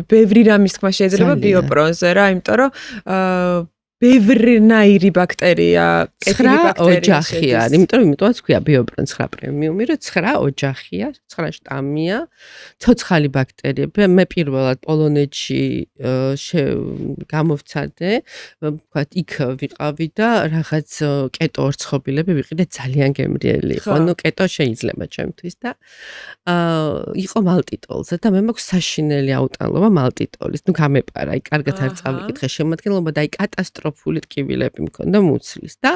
ბევრი რამის თქმა შეიძლება ბიოპრონზე რა, იმიტომ რომ ბევრნაირი ბაქტერია, კეთილი ბაქტერია ოჯახია, იმიტომაც ქვია ბიოპრონ 9 პრემიუმი, რომ 9 ოჯახია, 9 შტამია, ცოცხალი ბაქტერიები. მე პირველად პოლონეთში გამოვცადე, ვთქვათ, იქ ვიყავი და რაღაც კეტო ორცხობილები ვიყიდე, ძალიან გემრიელი იყო. ნუ კეტო შეიძლება ჩემთვის და იყო მალტიტოლზე და მე მაქვს საშინელი აუტანლობა მალტიტოლის. ნუ გამეპარა, აი კარგად არ წავიკითხე შემოადგენლობა და აი კატასტროფული ტკივილები მქონდა მუცლის და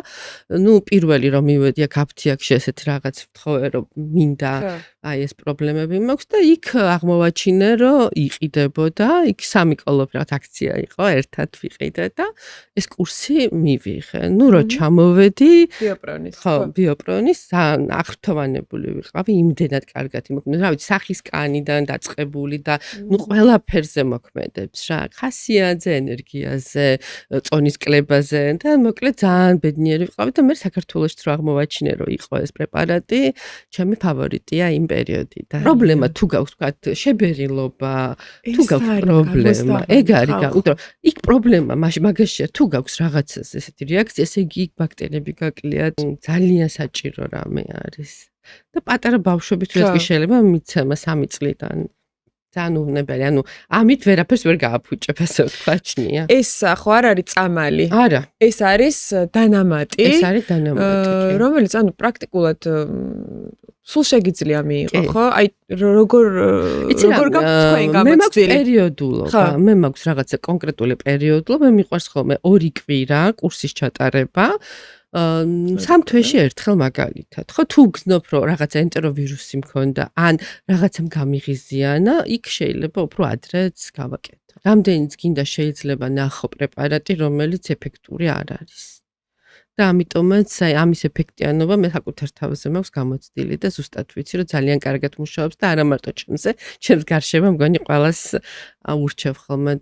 ნუ პირველი რომ მივედი აქ აფთიაქში ესეთი რაღაც ვთხოვე რომ მინდა აი ეს პრობლემები მაქვს და იქ აღმოვაჩინე რომ იყიდებოდა იქ სამი კოლოფი რაღაც აქცია იყო ერთად ვიყიდე და ეს კურსი მივიღე ნუ რო ჩამოვედი ბიოპრონის აღფრთოვანებული ვიყავი იმდენად კარგად იმოქმედებს რა ვიცი სახის კანიდან დაწყებული და ნუ ყველაფერზე მოქმედებს რა ხასიათზე ენერგიაზე წონის კლებაზე და მოკლედ ძალიან ბედნიერი ვიყავი და მე საქართველოში რო აღმოვაჩინე რომ იყო ეს პრეპარატი ჩემი ფავორიტია იმ პერიოდიდან პრობლემა თუ გაქვს ვთქვათ შებერილობა თუ გაქვს პრობლემა ეგ არის გაუკვირდა იქ პრობლემა მაგაშია თუ გაქვს რაღაცას ესეთი რეაქცია ესე იგი იქ ბაქტერიები გაკლიათ ძალიან საჭირო რამე არის და პატარა ბავშვებისთვის კი შეიძლება მიცემა 3 წლიდან ძალიან უვნებელი, ანუ ამით ვერაფერს ვერ გააფუჭებ, ასე ვთქვათ, ჩნია. ეს ხო არ არის წამალი. არა. ეს არის დანამატი. ეს არის დანამატი. რომელიც ანუ პრაქტიკულად სულ შეგიძლია მიიღო, ხო? აი როგორ გაქვთ თქვენ გამოცდილი? მე მაქვს პერიოდულობა, მე მაქვს რაღაცა კონკრეტული პერიოდულობა, მე მიყვარს ხოლმე 2 კვირა კურსის ჩატარება. 3 თვეში ერთხელ მაგალითად ხო თუ გზნობ რომ რაღაცა ენტეროვირუსი მქონდა ან რაღაცამ გამიღიზიანა იქ შეიძლება უფრო ადრეც გავაკეთო რამდენიც გინდა შეიძლება ნახო პრეპარატი რომელიც ეფექტური არ არის და ამიტომაც აი ამის ეფექტიანობა მე საკუთარ თავზე მაქვს გამოცდილი და ზუსტად ვიცი რომ ძალიან კარგად მუშაობს და არა მარტო ჩემზე ჩემს გარშემო მგონი ყველას ურჩევ ხოლმე